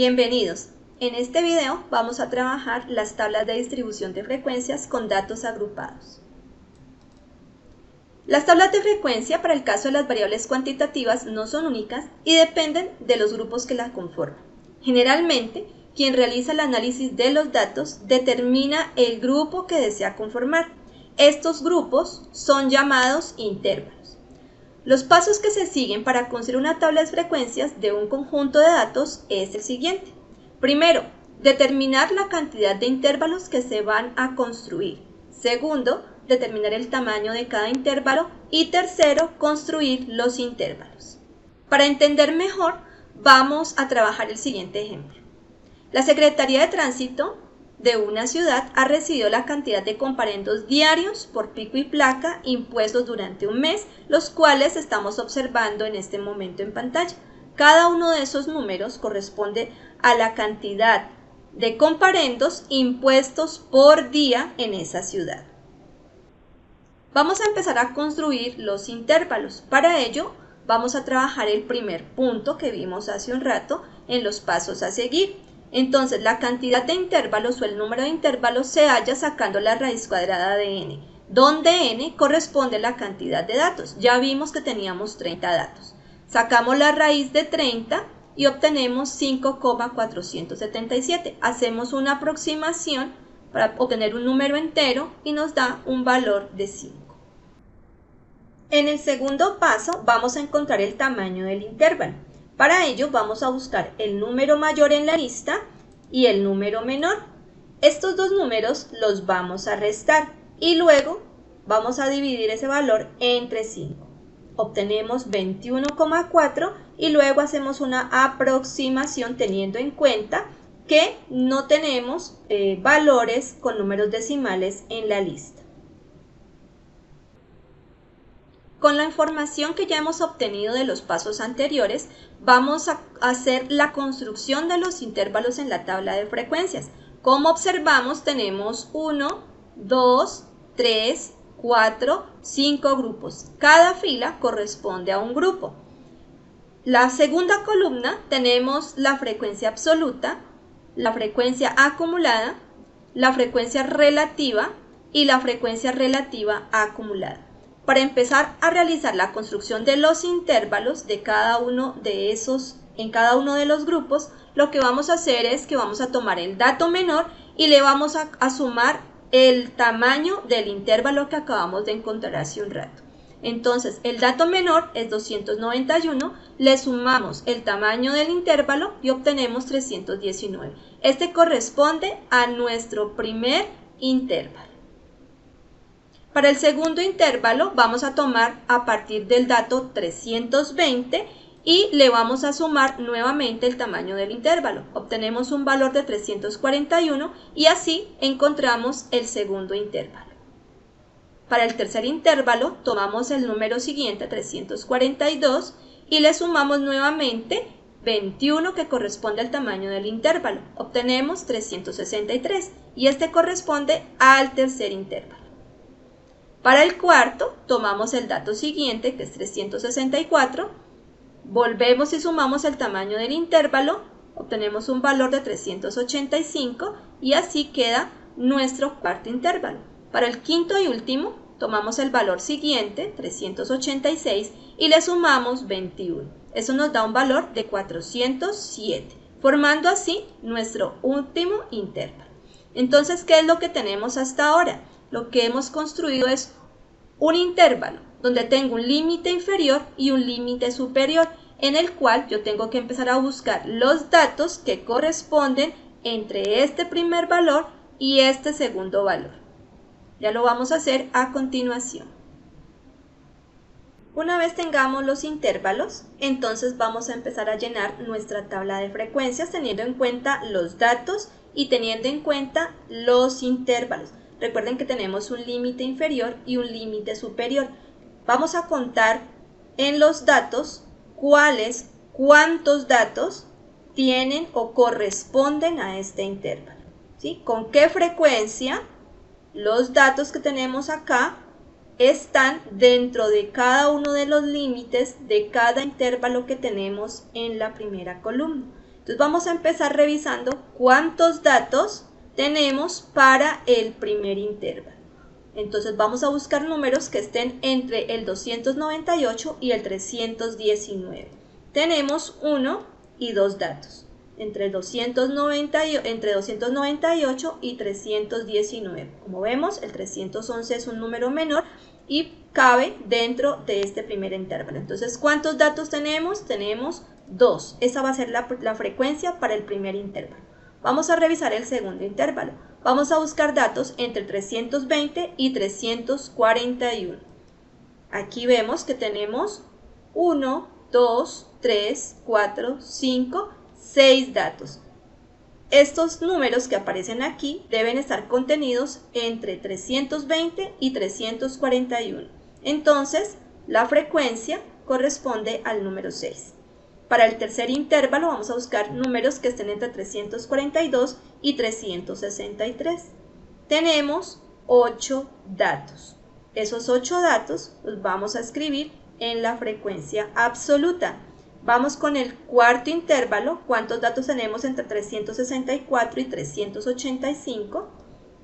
Bienvenidos. En este video vamos a trabajar las tablas de distribución de frecuencias con datos agrupados. Las tablas de frecuencia para el caso de las variables cuantitativas no son únicas y dependen de los grupos que las conforman. Generalmente, quien realiza el análisis de los datos determina el grupo que desea conformar. Estos grupos son llamados intervalos. Los pasos que se siguen para construir una tabla de frecuencias de un conjunto de datos es el siguiente. Primero, determinar la cantidad de intervalos que se van a construir. Segundo, determinar el tamaño de cada intervalo. Y tercero, construir los intervalos. Para entender mejor, vamos a trabajar el siguiente ejemplo. La Secretaría de Tránsito de una ciudad ha recibido la cantidad de comparendos diarios por pico y placa impuestos durante un mes, los cuales estamos observando en este momento en pantalla. Cada uno de esos números corresponde a la cantidad de comparendos impuestos por día en esa ciudad. Vamos a empezar a construir los intervalos. Para ello, vamos a trabajar el primer punto que vimos hace un rato en los pasos a seguir. Entonces, la cantidad de intervalos o el número de intervalos se halla sacando la raíz cuadrada de n, donde n corresponde a la cantidad de datos. Ya vimos que teníamos 30 datos. Sacamos la raíz de 30 y obtenemos 5,477. Hacemos una aproximación para obtener un número entero y nos da un valor de 5. En el segundo paso vamos a encontrar el tamaño del intervalo. Para ello vamos a buscar el número mayor en la lista y el número menor. Estos dos números los vamos a restar y luego vamos a dividir ese valor entre 5. Obtenemos 21,4 y luego hacemos una aproximación teniendo en cuenta que no tenemos valores con números decimales en la lista. Con la información que ya hemos obtenido de los pasos anteriores, vamos a hacer la construcción de los intervalos en la tabla de frecuencias. Como observamos, tenemos 1, 2, 3, 4, 5 grupos. Cada fila corresponde a un grupo. La segunda columna tenemos la frecuencia absoluta, la frecuencia acumulada, la frecuencia relativa y la frecuencia relativa acumulada. Para empezar a realizar la construcción de los intervalos de cada uno de esos, en cada uno de los grupos, lo que vamos a hacer es que vamos a tomar el dato menor y le vamos a sumar el tamaño del intervalo que acabamos de encontrar hace un rato. Entonces, el dato menor es 291, le sumamos el tamaño del intervalo y obtenemos 319. Este corresponde a nuestro primer intervalo. Para el segundo intervalo vamos a tomar a partir del dato 320 y le vamos a sumar nuevamente el tamaño del intervalo. Obtenemos un valor de 341 y así encontramos el segundo intervalo. Para el tercer intervalo tomamos el número siguiente, 342, y le sumamos nuevamente 21 que corresponde al tamaño del intervalo. Obtenemos 363 y este corresponde al tercer intervalo. Para el cuarto, tomamos el dato siguiente, que es 364, volvemos y sumamos el tamaño del intervalo, obtenemos un valor de 385 y así queda nuestro cuarto intervalo. Para el quinto y último, tomamos el valor siguiente, 386, y le sumamos 21. Eso nos da un valor de 407, formando así nuestro último intervalo. Entonces, ¿qué es lo que tenemos hasta ahora? Lo que hemos construido es un intervalo donde tengo un límite inferior y un límite superior, en el cual yo tengo que empezar a buscar los datos que corresponden entre este primer valor y este segundo valor. Ya lo vamos a hacer a continuación. Una vez tengamos los intervalos, entonces vamos a empezar a llenar nuestra tabla de frecuencias teniendo en cuenta los datos y teniendo en cuenta los intervalos. Recuerden que tenemos un límite inferior y un límite superior. Vamos a contar en los datos cuántos datos tienen o corresponden a este intervalo, ¿sí? Con qué frecuencia los datos que tenemos acá están dentro de cada uno de los límites de cada intervalo que tenemos en la primera columna. Entonces vamos a empezar revisando cuántos datos tenemos para el primer intervalo. Entonces vamos a buscar números que estén entre el 298 y el 319. Tenemos 1 y 2 datos, entre 298 y 319. Como vemos, el 311 es un número menor y cabe dentro de este primer intervalo. Entonces, ¿cuántos datos tenemos? Tenemos 2. Esa va a ser la frecuencia para el primer intervalo. Vamos a revisar el segundo intervalo. Vamos a buscar datos entre 320 y 341. Aquí vemos que tenemos 1, 2, 3, 4, 5, 6 datos. Estos números que aparecen aquí deben estar contenidos entre 320 y 341. Entonces, la frecuencia corresponde al número 6. Para el tercer intervalo vamos a buscar números que estén entre 342 y 363. Tenemos 8 datos. Esos 8 datos los vamos a escribir en la frecuencia absoluta. Vamos con el cuarto intervalo. ¿Cuántos datos tenemos entre 364 y 385?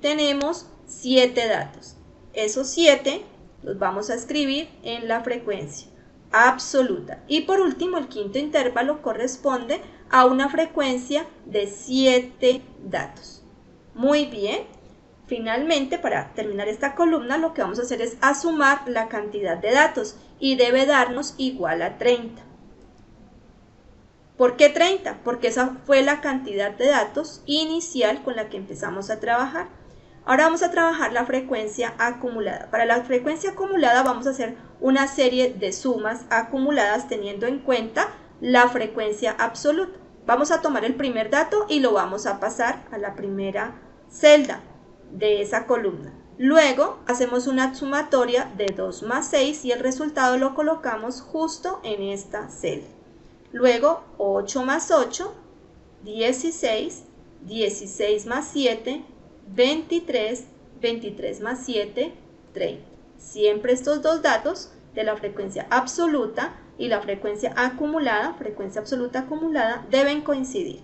Tenemos 7 datos. Esos 7 los vamos a escribir en la frecuencia absoluta. Y por último, el quinto intervalo corresponde a una frecuencia de 7 datos. Muy bien. Finalmente, para terminar esta columna, lo que vamos a hacer es sumar la cantidad de datos y debe darnos igual a 30. ¿Por qué 30? Porque esa fue la cantidad de datos inicial con la que empezamos a trabajar. Ahora vamos a trabajar la frecuencia acumulada. Para la frecuencia acumulada vamos a hacer una serie de sumas acumuladas teniendo en cuenta la frecuencia absoluta. Vamos a tomar el primer dato y lo vamos a pasar a la primera celda de esa columna. Luego hacemos una sumatoria de 2 más 6 y el resultado lo colocamos justo en esta celda. Luego 8 más 8, 16, 16 más 7, 23, 23 más 7, 30. Siempre estos dos datos de la frecuencia absoluta y la frecuencia absoluta acumulada, deben coincidir.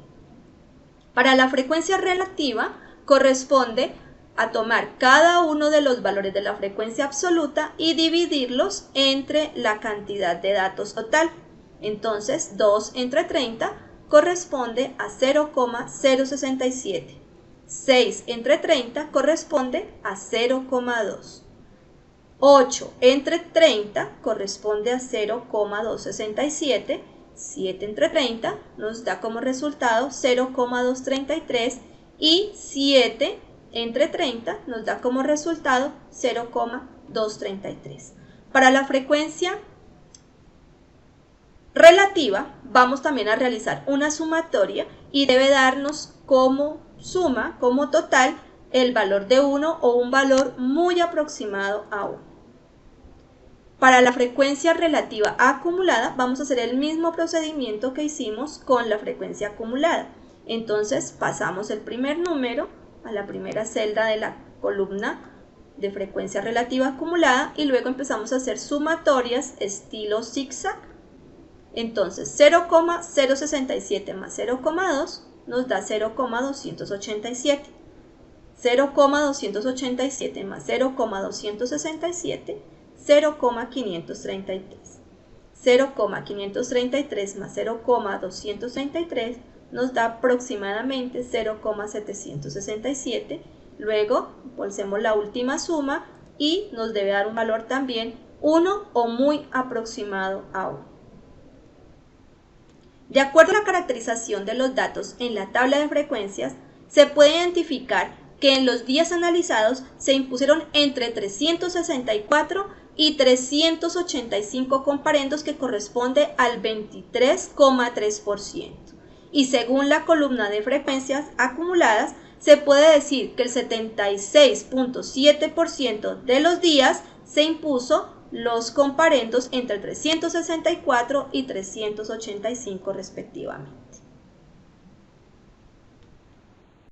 Para la frecuencia relativa corresponde a tomar cada uno de los valores de la frecuencia absoluta y dividirlos entre la cantidad de datos total. Entonces, 2 entre 30 corresponde a 0,067. 6 entre 30 corresponde a 0,2. 8 entre 30 corresponde a 0,267. 7 entre 30 nos da como resultado 0,233 y 7 entre 30 nos da como resultado 0,233. Para la frecuencia relativa vamos también a realizar una sumatoria y debe darnos como suma, como total, el valor de 1 o un valor muy aproximado a 1. Para la frecuencia relativa acumulada vamos a hacer el mismo procedimiento que hicimos con la frecuencia acumulada. Entonces pasamos el primer número a la primera celda de la columna de frecuencia relativa acumulada y luego empezamos a hacer sumatorias estilo zigzag. Entonces 0,067 más 0,2 nos da 0,287. 0,287 más 0,267, 0,533. 0,533 más 0,233 nos da aproximadamente 0,767. Luego hacemos la última suma y nos debe dar un valor también 1 o muy aproximado a 1. De acuerdo a la caracterización de los datos en la tabla de frecuencias, se puede identificar que en los días analizados se impusieron entre 364 y 385 comparendos que corresponde al 23,3%. Y según la columna de frecuencias acumuladas, se puede decir que el 76,7% de los días se impuso los comparendos entre 364 y 385 respectivamente.